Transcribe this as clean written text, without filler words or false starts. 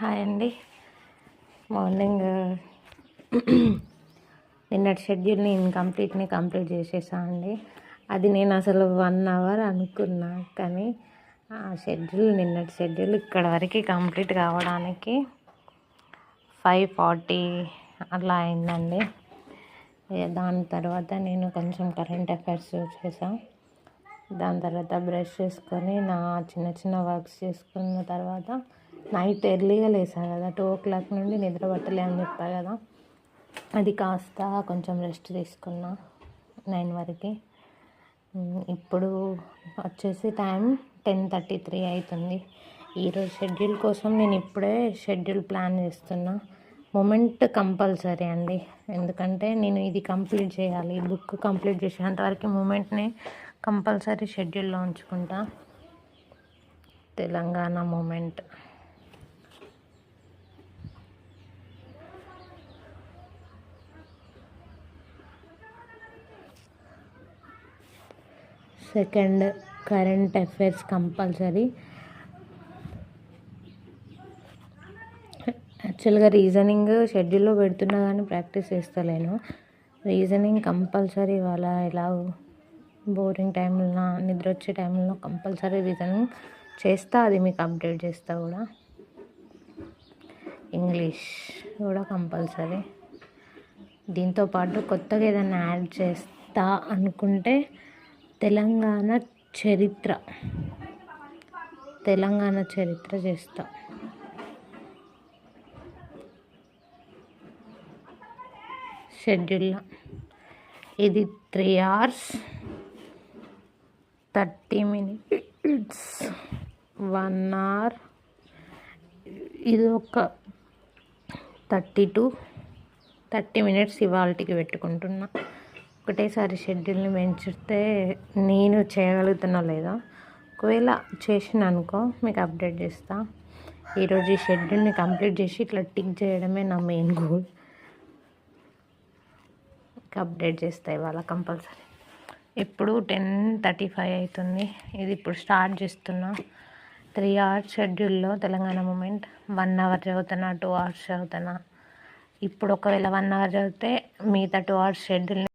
Hi అండి. Morning నిన్నటి షెడ్యూల్ని complete చేసేసా అండి. అది నేను అసలు 1 అవర్ అనుకున్నా, కానీ నిన్నటి షెడ్యూల్ ఇక్కడ వరకు కంప్లీట్ కావడానికి 5:40 అలా అయిందండి. దాని తర్వాత నేను కొంచెం కరెంట్ అఫైర్స్ చేసాను. దాని తర్వాత బ్రష్ చేసుకొని నా చిన్న చిన్న వర్క్స్ చేసుకున్న తర్వాత నైట్ ఎర్లీగా లేసాను కదా, 2 o'clock నుండి నిద్ర పట్టలే అని చెప్పా కదా, అది కాస్త కొంచెం రెస్ట్ తీసుకున్నా 9 వరకు. ఇప్పుడు వచ్చేసి టైం 10:33 అవుతుంది. ఈరోజు షెడ్యూల్ కోసం నేను ఇప్పుడే షెడ్యూల్ ప్లాన్ చేస్తున్నా. మూమెంట్ కంపల్సరీ అండి, ఎందుకంటే నేను ఇది కంప్లీట్ చేయాలి. బుక్ కంప్లీట్ చేసేంతవరకు మూమెంట్ని కంపల్సరీ షెడ్యూల్లో ఉంచుకుంటా. Telangana movement second, current affairs compulsory. యాక్చువల్గా రీజనింగ్ షెడ్యూల్లో పెడుతున్నా కానీ ప్రాక్టీస్ చేస్తలేను. రీజనింగ్ కంపల్సరీ ఇవాళ ఎలా బోరింగ్ టైంలో నిద్ర వచ్చే టైంలో కంపల్సరీ రీజనింగ్ చేస్తా, అది మీకు అప్డేట్ చేస్తా కూడా. ఇంగ్లీష్ కూడా కంపల్సరీ. దీంతోపాటు కొత్తగా ఏదైనా యాడ్ చేస్తా అనుకుంటే తెలంగాణ చరిత్ర చేస్తా. షెడ్యూల్లో ఇది 3 hours 30 minutes, 1 hour, ఇది ఒక 30 minutes ఇవాళకి పెట్టుకుంటున్నా. ఒకటేసారి షెడ్యూల్ని పెంచితే నేను చేయగలుగుతున్నా లేదా, ఒకవేళ చేసిన అనుకో మీకు అప్డేట్ చేస్తా. ఈరోజు ఈ షెడ్యూల్ని కంప్లీట్ చేసి ఇట్లా టిక్ చేయడమే నా మెయిన్ గోల్. అప్డేట్ చేస్తా ఇవాళ కంపల్సరీ. ఇప్పుడు 10:35 అవుతుంది. ఇది ఇప్పుడు స్టార్ట్ చేస్తున్నా. 3 hours షెడ్యూల్లో తెలంగాణ మూమెంట్. 1 hour చదువుతున్నా, 2 hours చదువుతున్నా. ఇప్పుడు ఒకవేళ 1 hour చదివితే మిగతా 2 hours షెడ్యూల్ని